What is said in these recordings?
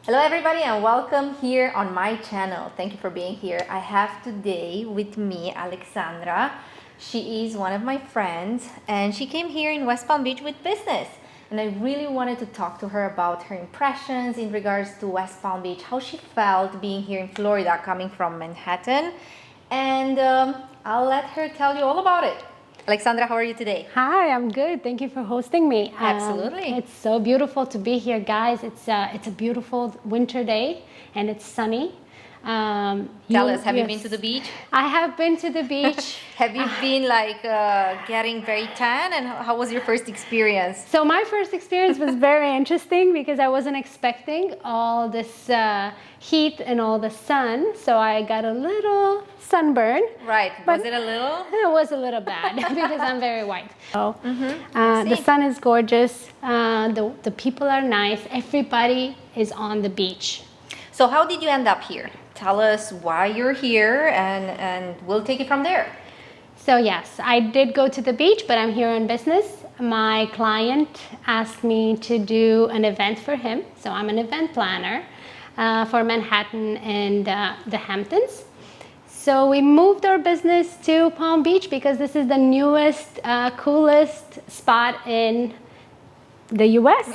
Hello everybody and welcome here on my channel. Thank you for being here. I have today with me Alexandra. She is one of my friends and she came here in West Palm Beach with business. And I really wanted to talk to her about her impressions in regards to West Palm Beach, how she felt being here in Florida, coming from Manhattan. And I'll let her tell you all about it. Alexandra, how are you today? Hi, I'm good. Thank you for hosting me. Absolutely. It's so beautiful to be here, guys. It's a beautiful winter day and it's sunny. Tell us, have you been to the beach? I have been to the beach. Have you been getting very tan, and how was your first experience? So my first experience was very interesting because I wasn't expecting all this heat and all the sun. So I got a little sunburn. Right. Was it a little? It was a little bad because I'm very white. So the sun is gorgeous. The people are nice. Everybody is on the beach. So how did you end up here? Tell us why you're here and we'll take it from there. So yes, I did go to the beach, but I'm here on business. My client asked me to do an event for him. So I'm an event planner for Manhattan and the Hamptons. So we moved our business to Palm Beach because this is the newest, coolest spot in the US.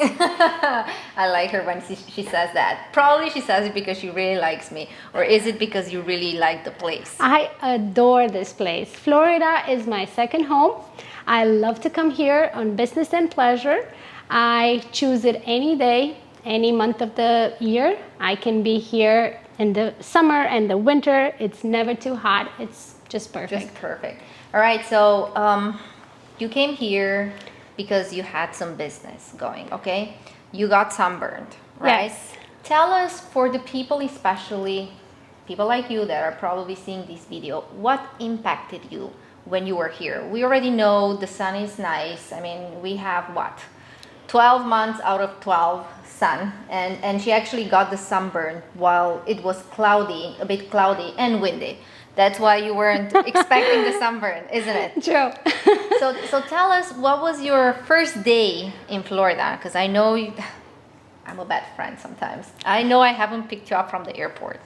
I like her when she says that. Probably she says it because she really likes me, or is it because you really like the place? I adore this place. Florida is my second home. I love to come here on business and pleasure. I choose it any day, any month of the year. I can be here in the summer and the winter. It's never too hot. It's just perfect. Just perfect. All right, so you came here because you had some business going, okay? You got sunburned, right? Yes. Tell us, for the people, especially people like you that are probably seeing this video, what impacted you when you were here? We already know the sun is nice. I mean, we have what? 12 months out of 12 sun, and she actually got the sunburn while it was cloudy, a bit cloudy and windy. That's why you weren't expecting the sunburn, isn't it? True. So tell us, what was your first day in Florida? Because I know I'm a bad friend sometimes. I know I haven't picked you up from the airport.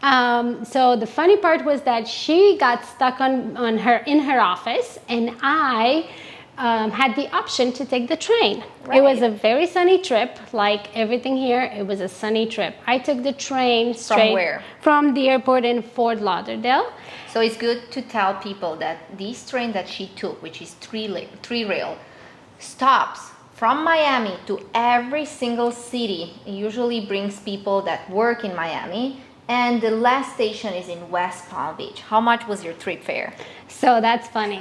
So the funny part was that she got stuck in her office, and I had the option to take the train. Right. It was a very sunny trip, like everything here. It was a sunny trip. I took the train straight From where? From the airport in Fort Lauderdale. So it's good to tell people that this train that she took, which is three rail, stops from Miami to every single city. It usually brings people that work in Miami, and the last station is in West Palm Beach. How much was your trip fare? So that's funny.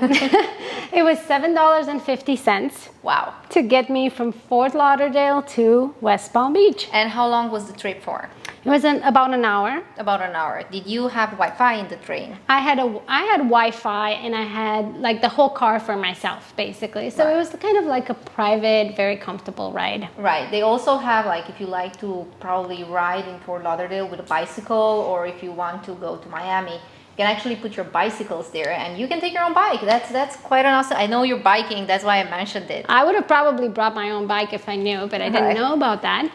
It was $7.50. Wow. To get me from Fort Lauderdale to West Palm Beach. And how long was the trip for? It was about an hour. About an hour. Did you have Wi-Fi in the train? I had Wi-Fi, and I had like the whole car for myself, basically. So Right. It was kind of like a private, very comfortable ride. Right. They also have, like, if you like to probably ride in Fort Lauderdale with a bicycle, or if you want to go to Miami, you can actually put your bicycles there and you can take your own bike. That's quite an awesome. I know you're biking, that's why I mentioned it. I would have probably brought my own bike if I knew, but I didn't know about that.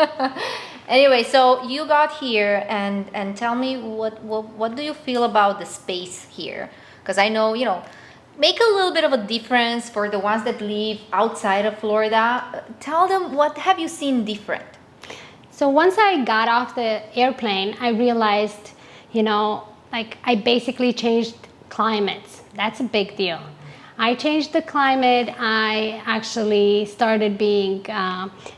Anyway, so you got here, and tell me what do you feel about the space here? Because I know, make a little bit of a difference for the ones that live outside of Florida. Tell them, what have you seen different? So once I got off the airplane, I realized, like I basically changed climates. That's a big deal. I changed the climate. I actually started being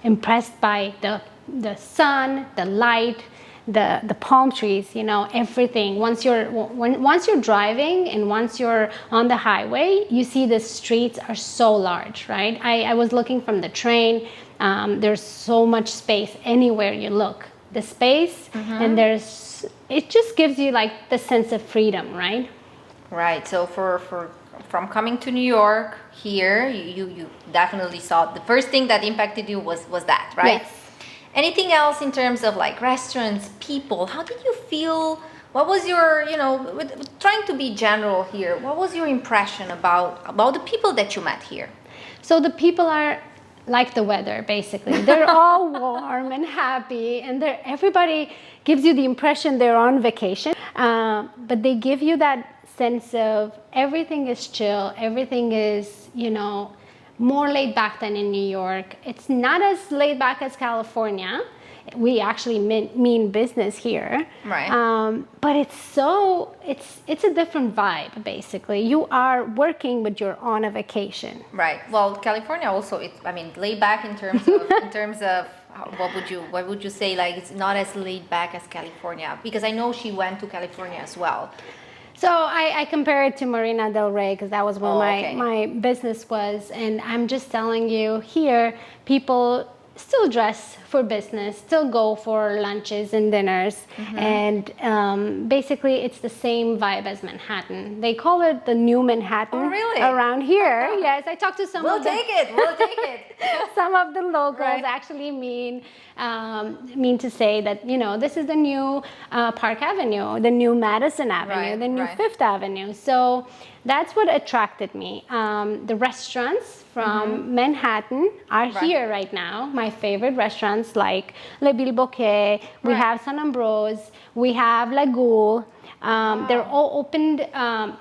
impressed by the sun, the light, the palm trees, everything. Once you're driving and once you're on the highway, you see the streets are so large, right? I was looking from the train. There's so much space anywhere you look. The space, and it just gives you like the sense of freedom, right? Right. So from coming to New York here, you definitely saw the first thing that impacted you was that, right? Yes. Anything else in terms of like restaurants, people? How did you feel? What was your, trying to be general here, what was your impression about the people that you met here? So the people are like the weather, basically. They're all warm and happy, and everybody gives you the impression they're on vacation, but they give you that sense of everything is chill, everything is, more laid back than in New York. It's not as laid back as California. We actually mean business here, right? But it's a different vibe. Basically, you are working, but you're on a vacation. Right. Well, California also, laid back in terms of what would you say? Like, it's not as laid back as California, because I know she went to California as well. So I compare it to Marina del Rey because that was where my business was, and I'm just telling you, here people still dress for business, still go for lunches and dinners, and basically it's the same vibe as Manhattan. They call it the new Manhattan. Oh, really? Around here. Yes, I talked to some We'll take it. Some of the locals Right. actually mean to say that, this is the new Park Avenue, the new Madison Avenue, Right, the new right. Fifth Avenue. So that's what attracted me. The restaurants from Manhattan are here right now. My favorite restaurants like Le Bilboquet, we Right. have San Ambrose, we have La Goule. They're all opened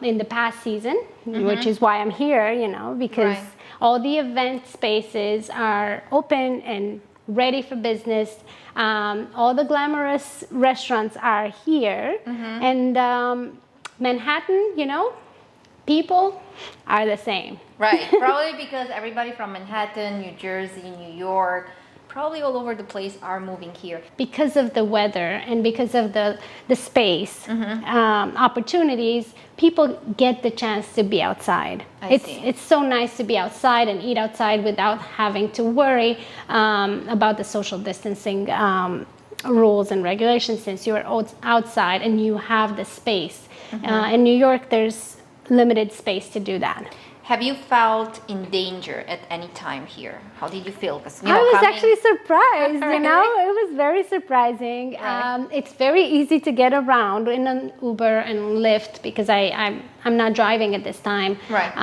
in the past season, which is why I'm here, because Right. all the event spaces are open and ready for business. All the glamorous restaurants are here. And Manhattan, people are the same. Right. Probably because everybody from Manhattan, New Jersey, New York, probably all over the place are moving here. Because of the weather and because of the space opportunities, people get the chance to be outside. I see. It's so nice to be outside and eat outside without having to worry about the social distancing rules and regulations, since you're outside and you have the space. In New York, there's limited space to do that. Have you felt in danger at any time here? How did you feel? 'Cause, I was coming- actually surprised, Really? It was very surprising. Right. It's very easy to get around in an Uber and Lyft because I'm not driving at this time. Right.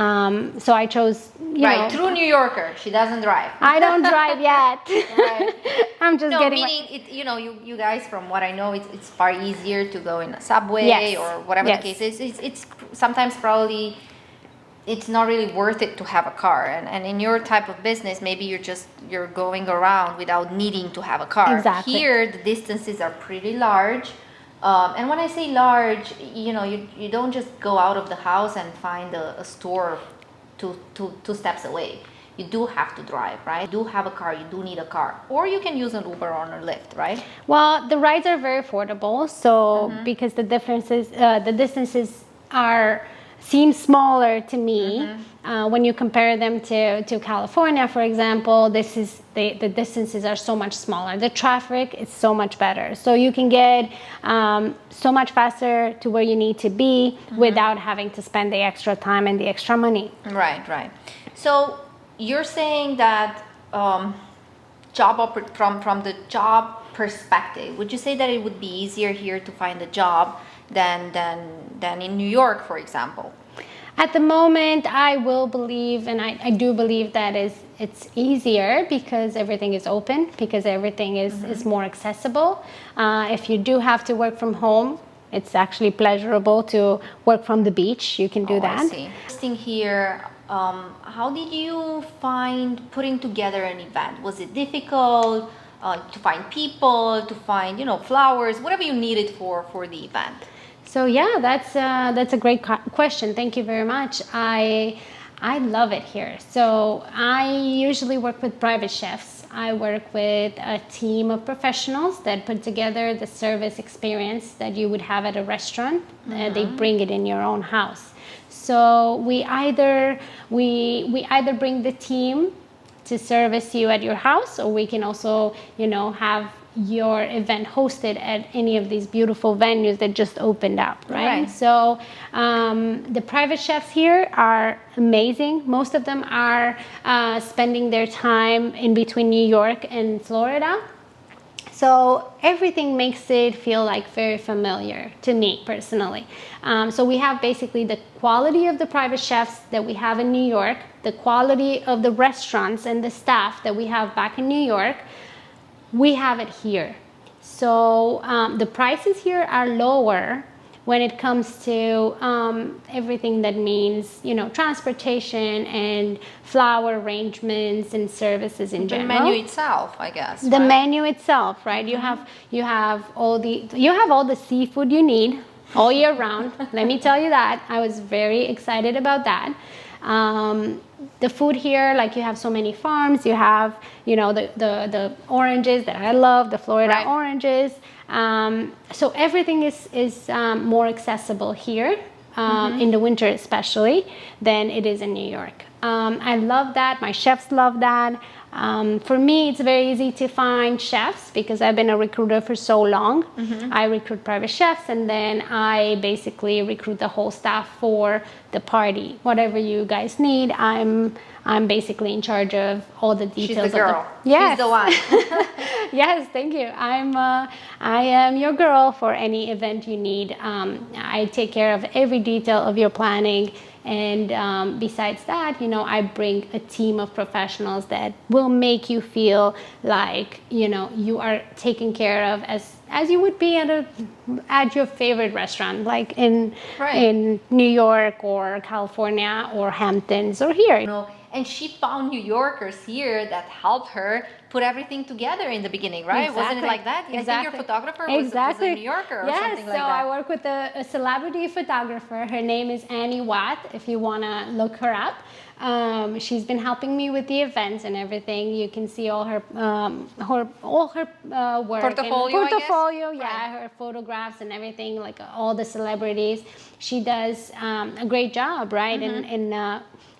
So I chose, Right, true New Yorker. She doesn't drive. I don't drive yet. Right. I'm just No, getting... meaning you guys, from what I know, it's far easier to go in a subway Yes. or whatever Yes. the case is. It's sometimes probably it's not really worth it to have a car, and in your type of business, maybe you're going around without needing to have a car. Exactly. Here, the distances are pretty large, and when I say large, you don't just go out of the house and find a store two steps away. You do have to drive, right? You do have a car, you do need a car, or you can use an Uber or a Lyft, right? Well, the rides are very affordable, so because the distances seem smaller to me when you compare them to California, for example. The distances are so much smaller. The traffic is so much better, so you can get so much faster to where you need to be without having to spend the extra time and the extra money. Right. So you're saying that from the job perspective, would you say that it would be easier here to find a job than in New York, for example? At the moment, I will believe, and I do believe that it's easier because everything is open, because everything is more accessible. If you do have to work from home, it's actually pleasurable to work from the beach. You can do that. I see. Staying here, how did you find putting together an event? Was it difficult to find people, to find flowers, whatever you needed for the event? So yeah, that's a great question. Thank you very much. I love it here. So I usually work with private chefs. I work with a team of professionals that put together the service experience that you would have at a restaurant. They bring it in your own house. So we either bring the team to service you at your house, or we can also have your event hosted at any of these beautiful venues that just opened up, right? So the private chefs here are amazing. Most of them are spending their time in between New York and Florida. So everything makes it feel like very familiar to me personally. So we have basically the quality of the private chefs that we have in New York, the quality of the restaurants and the staff that we have back in New York. We have it here. So the prices here are lower when it comes to everything that means, you know, transportation and flower arrangements and services in general. The menu itself, I guess. The menu itself, right? You have all the seafood you need all year round. Let me tell you that. I was very excited about that. The food here, like you have so many farms. You have, you know, the oranges that I love, the Florida oranges. So everything is more accessible here in the winter, especially, than it is in New York. I love that. My chefs love that. For me, it's very easy to find chefs because I've been a recruiter for so long. I recruit private chefs, and then I basically recruit the whole staff for the party. Whatever you guys need, I'm basically in charge of all the details. She's the girl. Yes. She's the one. Yes, thank you. I am your girl for any event you need. I take care of every detail of your planning. And besides that, you know, I bring a team of professionals that will make you feel like, you know, you are taken care of as you would be at your favorite restaurant, like in New York or California or Hamptons or here. You know, and she found New Yorkers here that helped her put everything together in the beginning, right? Exactly. Wasn't it like that? Exactly. I think your photographer was a New Yorker or something like that. Yes, so I work with a celebrity photographer. Her name is Annie Watt, if you want to look her up. She's been helping me with the events and everything. You can see all her work. Portfolio, yeah, her photographs and everything, like all the celebrities. She does a great job, right, in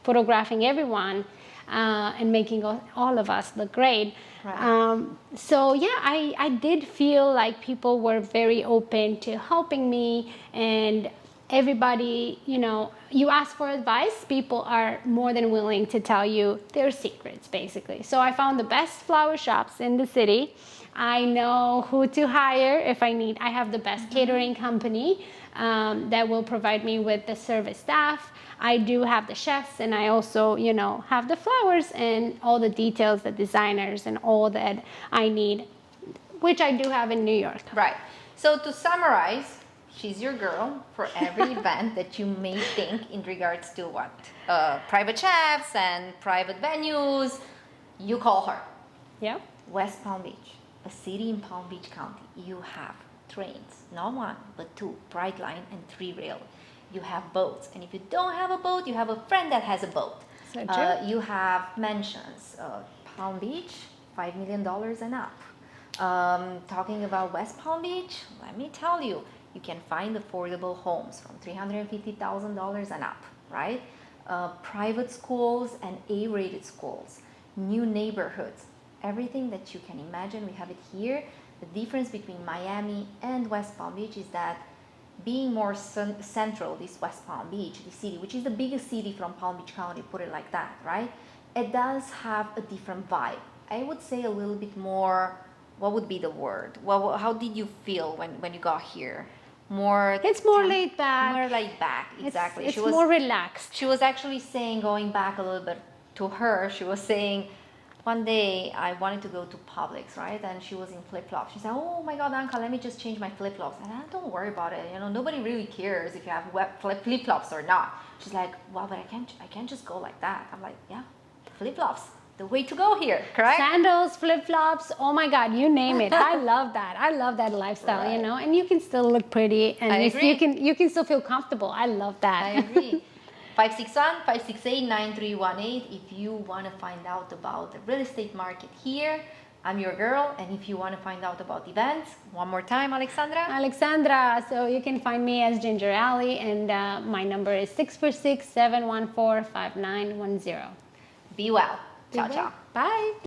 photographing everyone and making all of us look great. Right. So yeah, I did feel like people were very open to helping me, and everybody, you know, you ask for advice, people are more than willing to tell you their secrets, basically. So I found the best flower shops in the city. I know who to hire if I need. I have the best catering company that will provide me with the service staff. I do have the chefs, and I also, you know, have the flowers and all the details, the designers and all that I need, which I do have in New York. Right. So to summarize, she's your girl for every event that you may think in regards to what? Private chefs and private venues. You call her. Yeah. West Palm Beach, a city in Palm Beach County. You have trains, not one, but two, Brightline and 3-rail. You have boats, and if you don't have a boat, you have a friend that has a boat. So true. You have mansions. Palm Beach, $5 million and up. Talking about West Palm Beach, let me tell you, you can find affordable homes from $350,000 and up, right? Private schools and A-rated schools, new neighborhoods, everything that you can imagine, we have it here. The difference between Miami and West Palm Beach is that being more central, this West Palm Beach, the city, which is the biggest city from Palm Beach County, put it like that, right? It does have a different vibe. I would say a little bit more, what would be the word? Well, how did you feel when you got here? It's more laid back. More laid back, exactly. It's more relaxed. She was actually saying, going back a little bit to her, she was saying, one day I wanted to go to Publix, right? And she was in flip-flops. She said, oh my God, Anca, let me just change my flip-flops. And I don't worry about it. You know, nobody really cares if you have flip-flops or not. She's like, wow, but I can't just go like that. I'm like, yeah, flip-flops, the way to go here, correct? Sandals, flip-flops, oh my God, you name it. I love that. I love that lifestyle, right. You know, and you can still look pretty, and you can still feel comfortable. I love that. I agree. 561-568-9318 if you want to find out about the real estate market here. I'm your girl, and if you want to find out about events, one more time, Alexandra. So you can find me as Ginger Alley, and my number is 646-714-5910. Be well. Ciao, ciao. Bye.